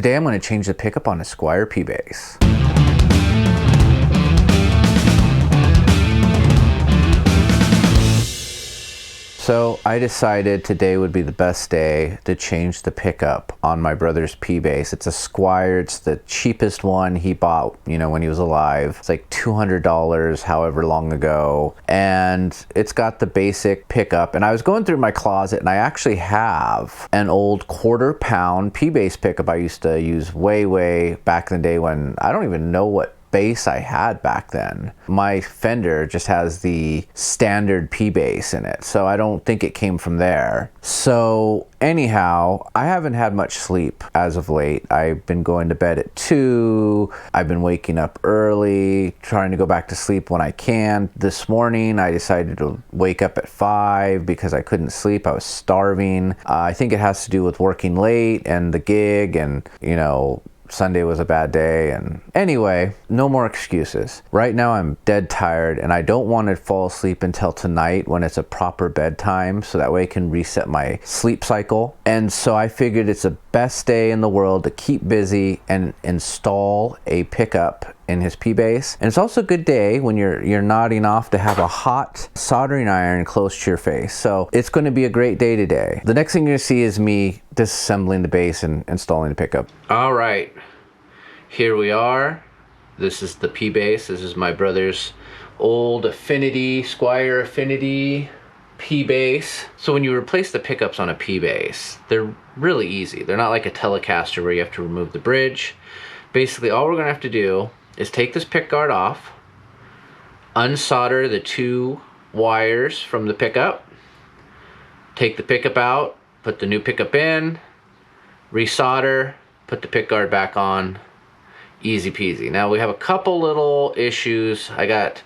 Today I'm going to change the pickup on a Squire P-Bass. So I decided today would be the best day to change the pickup on my brother's P-Bass. It's a Squire. It's the cheapest one he bought, you know, when he was alive. It's like $200 however long ago. And it's got the basic pickup. And I was going through my closet and I actually have an old 1/4 pound P-Bass pickup I used to use way back in the day when I don't even know what bass I had back then. My Fender just has the standard P-Bass in it, so I don't think it came from there. So anyhow, I haven't had much sleep as of late. I've been going to bed at 2. I've been waking up early, trying to go back to sleep when I can. This morning I decided to wake up at 5 because I couldn't sleep. I was starving. I think it has to do with working late and the gig, and you know, Sunday was a bad day. And anyway, no more excuses. Right now I'm dead tired and I don't want to fall asleep until tonight when it's a proper bedtime, so that way I can reset my sleep cycle. And so I figured it's the best day in the world to keep busy and install a pickup in his P-Bass. And it's also a good day when you're nodding off to have a hot soldering iron close to your face. So it's going to be a great day today. The next thing you're going to see is me disassembling the bass and installing the pickup. All right, here we are. This is the P-Bass. This is my brother's old Affinity, Squire Affinity P-Bass. So when you replace the pickups on a P-Bass, they're really easy. They're not like a Telecaster where you have to remove the bridge. Basically, all we're gonna have to do is take this pick guard off, unsolder the 2 wires from the pickup, take the pickup out, put the new pickup in, resolder, put the pick guard back on. Easy peasy. Now we have a couple little issues. I got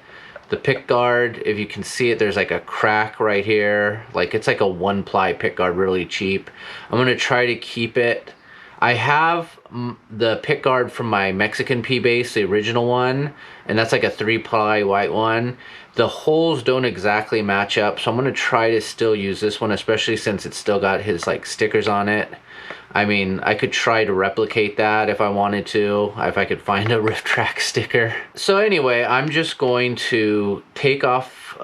the pick guard, if you can see it, there's like a crack right here. Like it's like a 1-ply pick guard, really cheap. I'm gonna try to keep it. I have the pick guard from my Mexican P-Bass, the original one, and that's like a 3-ply white one. The holes don't exactly match up, so I'm gonna try to still use this one, especially since it's still got his like stickers on it. I mean, I could try to replicate that if I wanted to, if I could find a Riff Track sticker. So anyway, I'm just going to take off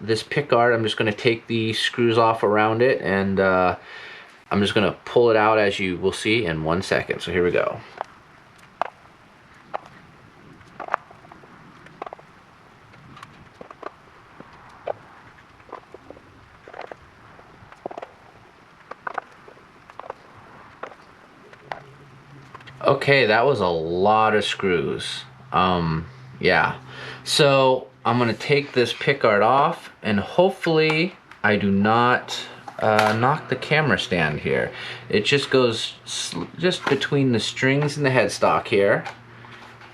this pick guard. I'm just gonna take the screws off around it, and I'm just gonna pull it out, as you will see in 1 second. So here we go. Okay, that was a lot of screws. Yeah. So I'm gonna take this pick guard off, and hopefully I do not knock the camera stand here. It just goes just between the strings and the headstock here.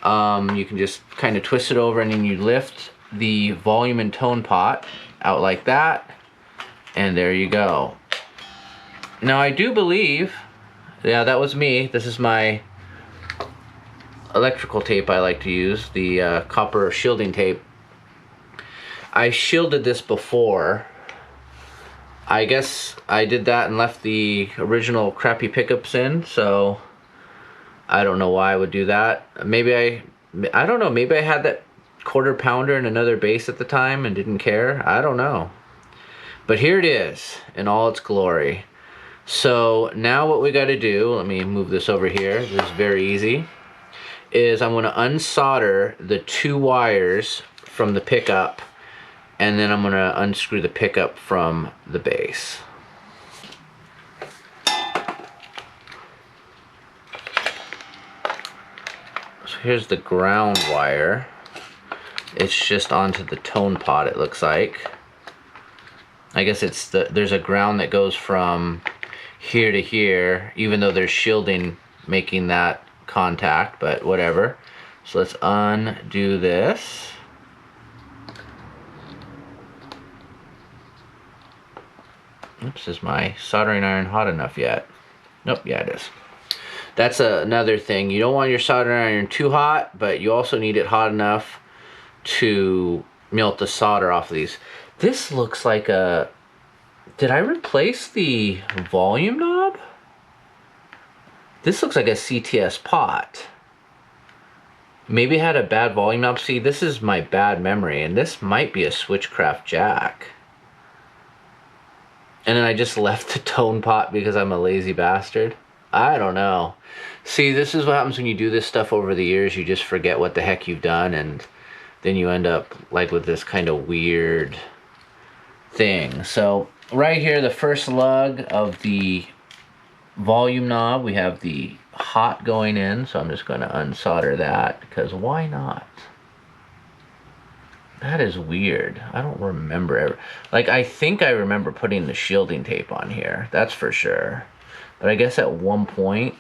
You can just kind of twist it over, and then you lift the volume and tone pot out like that, and there you go. Now I do believe, yeah, that was me. This is my electrical tape I like to use, the copper shielding tape. I shielded this before. I guess I did that and left the original crappy pickups in, so I don't know why I would do that. Maybe I don't know, maybe I had that 1/4 pounder in another bass at the time and didn't care. I don't know. But here it is in all its glory. So now what we got to do, let me move this over here, this is very easy, is I'm going to unsolder the 2 wires from the pickup, and then I'm going to unscrew the pickup from the bass. So here's the ground wire. It's just onto the tone pot, it looks like. I guess it's there's a ground that goes from here to here, even though there's shielding making that contact, but whatever. So let's undo this. Oops, is my soldering iron hot enough yet? Nope, yeah it is. That's another thing. You don't want your soldering iron too hot, but you also need it hot enough to melt the solder off of these. This looks like a... Did I replace the volume knob? This looks like a CTS pot. Maybe it had a bad volume knob. See, this is my bad memory, and this might be a Switchcraft jack. And then I just left the tone pot because I'm a lazy bastard. I don't know. See, this is what happens when you do this stuff over the years. You just forget what the heck you've done, and then you end up like with this kind of weird thing. So right here, the first lug of the volume knob, we have the hot going in, so I'm just going to unsolder that because why not? That is weird. I don't remember ever. Like, I think I remember putting the shielding tape on here. That's for sure. But I guess at one point,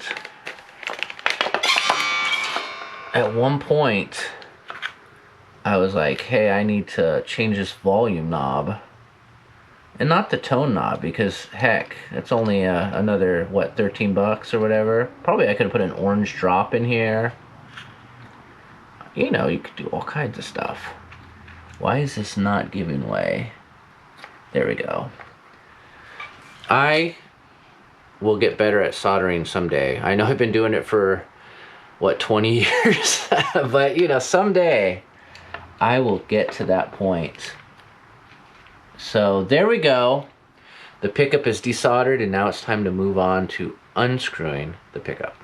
I was like, hey, I need to change this volume knob. And not the tone knob, because heck, it's only another, what, 13 bucks or whatever. Probably I could have put an orange drop in here. You know, you could do all kinds of stuff. Why is this not giving way? There we go. I will get better at soldering someday. I know I've been doing it for, what, 20 years? But, you know, someday I will get to that point. So there we go. The pickup is desoldered, and now it's time to move on to unscrewing the pickup.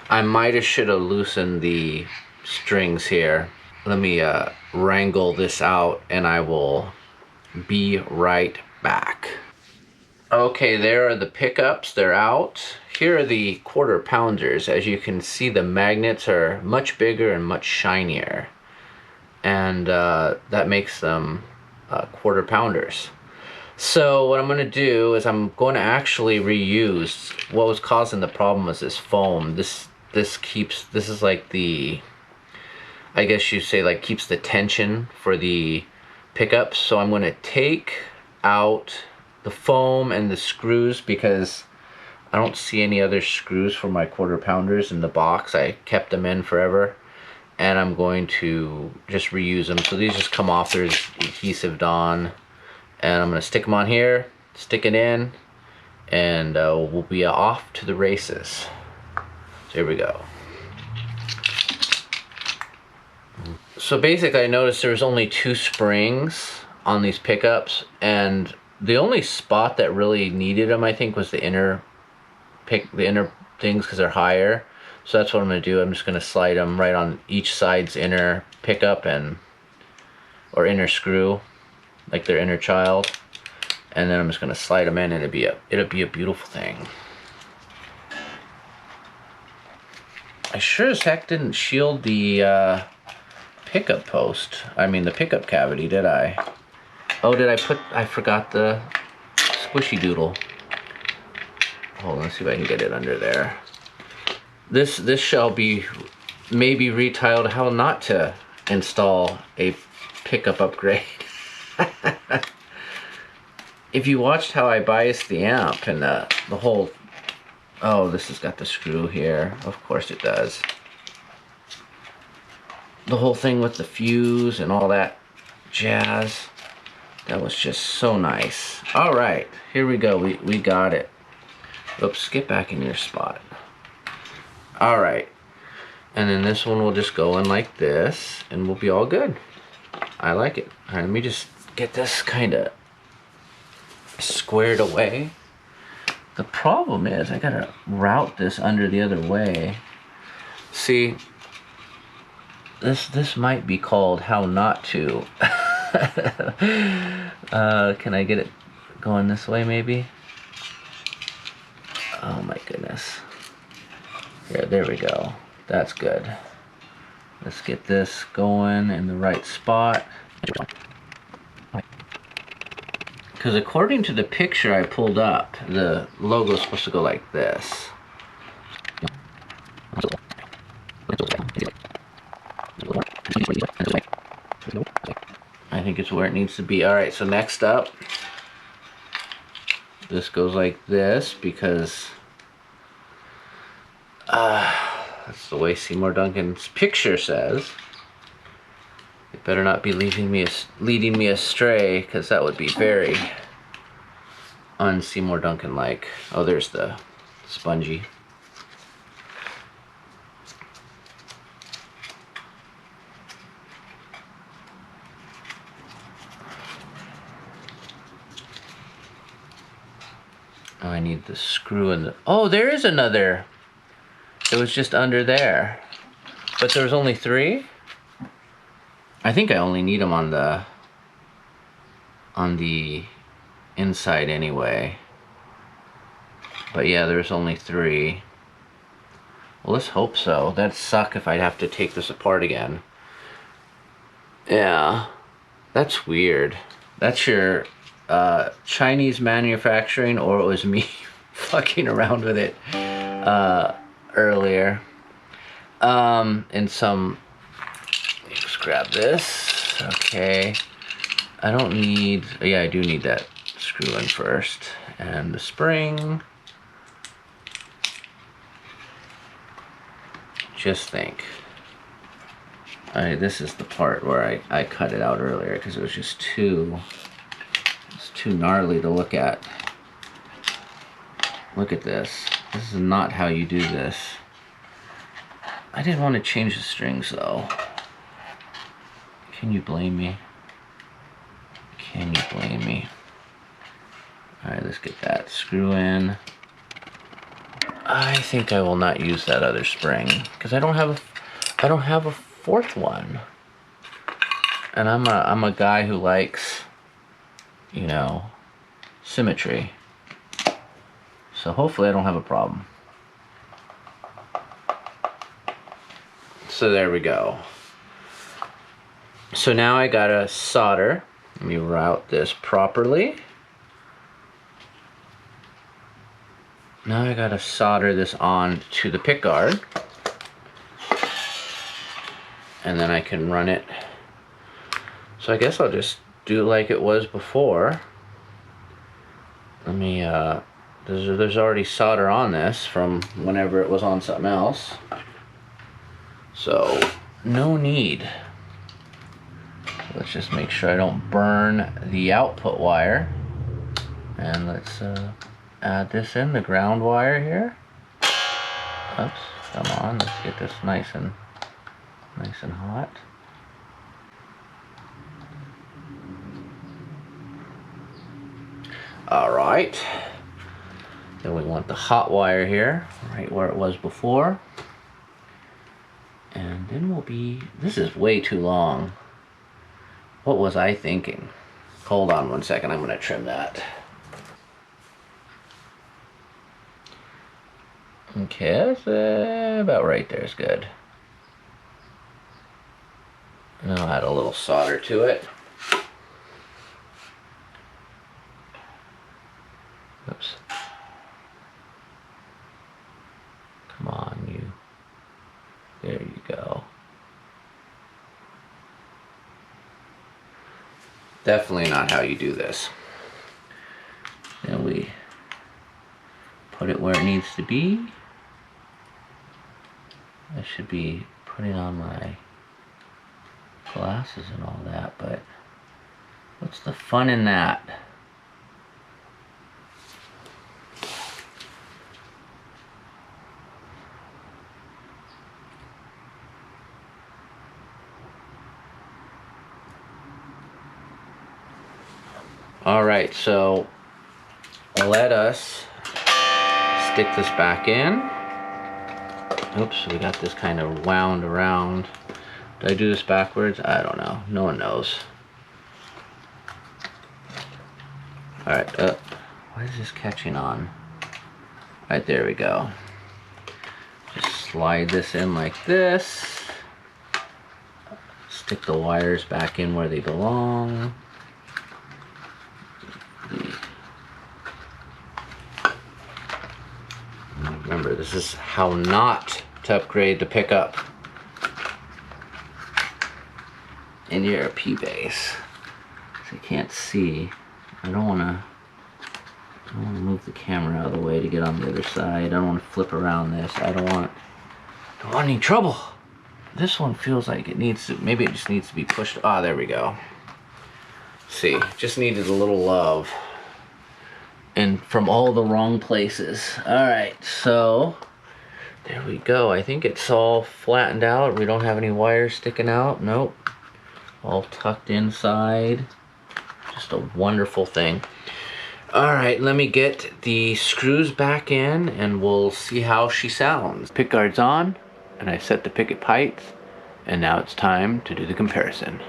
I might have should have loosened the strings here. Let me wrangle this out, and I will be right back. Okay, there are the pickups. They're out. Here are the quarter pounders. As you can see, the magnets are much bigger and much shinier, and that makes them quarter pounders. So what I'm going to do is I'm going to actually reuse what was causing the problem was this foam. This is like the, I guess you say, like, keeps the tension for the pickups. So I'm going to take out the foam and the screws because I don't see any other screws for my quarter pounders in the box. I kept them in forever, and I'm going to just reuse them. So these just come off. There's adhesive on, and I'm going to stick them on here, stick it in, and we'll be off to the races. So here we go. So basically I noticed there was only 2 springs on these pickups, and the only spot that really needed them, I think, was the inner things because they're higher. So that's what I'm going to do. I'm just going to slide them right on each side's inner pickup or inner screw, like their inner child, and then I'm just going to slide them in, and it'll be a beautiful thing. I sure as heck didn't shield the pickup post. I mean the pickup cavity, did I? Oh, I forgot the squishy doodle. Hold on, let's see if I can get it under there. This shall be maybe retiled how not to install a pickup upgrade. If you watched how I biased the amp and the whole, oh, this has got the screw here. Of course it does. The whole thing with the fuse and all that jazz. That was just so nice. All right, here we go. We got it. Oops, get back in your spot. All right, and then this one will just go in like this, and we'll be all good. I like it. All right, let me just get this kind of squared away. The problem is I gotta route this under the other way. See, this might be called how not to. Can I get it going this way maybe? Oh my goodness. Yeah, there we go. That's good. Let's get this going in the right spot. Because according to the picture I pulled up, the logo is supposed to go like this. I think it's where it needs to be. Alright, so next up, this goes like this because that's the way Seymour Duncan's picture says. Better not be leading me astray, because that would be very un-Seymour Duncan like. Oh, there's the spongy. Oh, I need the screw in the... Oh, there is another. It was just under there. But there was only 3? I think I only need them on the inside anyway. But yeah, there's only 3. Well, let's hope so. That'd suck if I'd have to take this apart again. Yeah, that's weird. That's your Chinese manufacturing, or it was me fucking around with it earlier. In some... Let's grab this. Okay. I don't need... Yeah, I do need that screw in first. And the spring. Just think. This is the part where I cut it out earlier because it was just too gnarly to look at. Look at this. This is not how you do this. I didn't want to change the strings though. Can you blame me? Can you blame me? Alright, let's get that screw in. I think I will not use that other spring because I don't have a 4th one. And I'm a guy who likes, you know, symmetry. So hopefully I don't have a problem. So there we go. So now I gotta solder. Let me route this properly. Now I gotta solder this on to the pick guard. And then I can run it. So I guess I'll just do like it was before. Let me, there's already solder on this from whenever it was on something else. So, no need. Let's just make sure I don't burn the output wire. And let's add this in, the ground wire here. Oops, come on, let's get this nice and hot. All right. Then we want the hot wire here, right where it was before. And then we'll be, this is way too long. What was I thinking? Hold on one second, I'm gonna trim that. Okay, that's about right there is good. And I'll add a little solder to it. Oops. Come on, you. There you go. Definitely not how you do this. Then we put it where it needs to be. I should be putting on my glasses and all that, but what's the fun in that? All right, so let us stick this back in. Oops, we got this kind of wound around. Did I do this backwards? I don't know. No one knows. All right, why is this catching on? All right, there we go. Just slide this in like this. Stick the wires back in where they belong. Remember, this is how not to upgrade the pickup in your P bass. So you can't see. I don't want to move the camera out of the way to get on the other side. I don't want to flip around this. I don't want any trouble. This one feels like it needs to, maybe it just needs to be pushed. Ah, there we go. See, just needed a little love. And from all the wrong places. All right, so there we go. I think it's all flattened out. We don't have any wires sticking out. Nope. All tucked inside. Just a wonderful thing. All right, let me get the screws back in and we'll see how she sounds. Pick guard's on, and I set the picket height, and now it's time to do the comparison.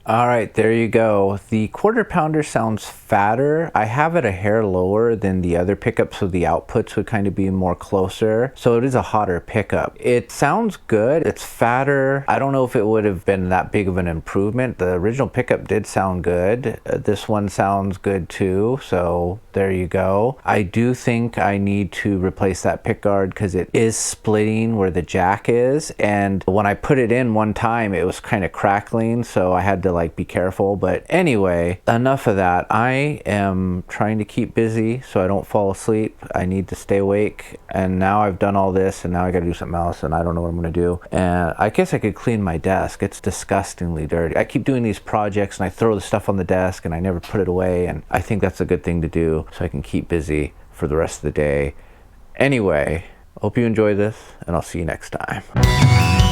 All right, there you go. The quarter pounder sounds fatter. I have it a hair lower than the other pickup, so the outputs would kind of be more closer. So it is a hotter pickup. It sounds good. It's fatter. I don't know if it would have been that big of an improvement. The original pickup did sound good. This one sounds good too, so there you go. I do think I need to replace that pick guard because it is splitting where the jack is, and when I put it in one time it was kind of crackling, so I had to like be careful. But anyway, enough of that. I am trying to keep busy so I don't fall asleep. I need to stay awake, and now I've done all this and now I gotta do something else and I don't know what I'm gonna do. And I guess I could clean my desk. It's disgustingly dirty. I keep doing these projects and I throw the stuff on the desk and I never put it away, and I think that's a good thing to do so I can keep busy for the rest of the day. Anyway, hope you enjoy this and I'll see you next time.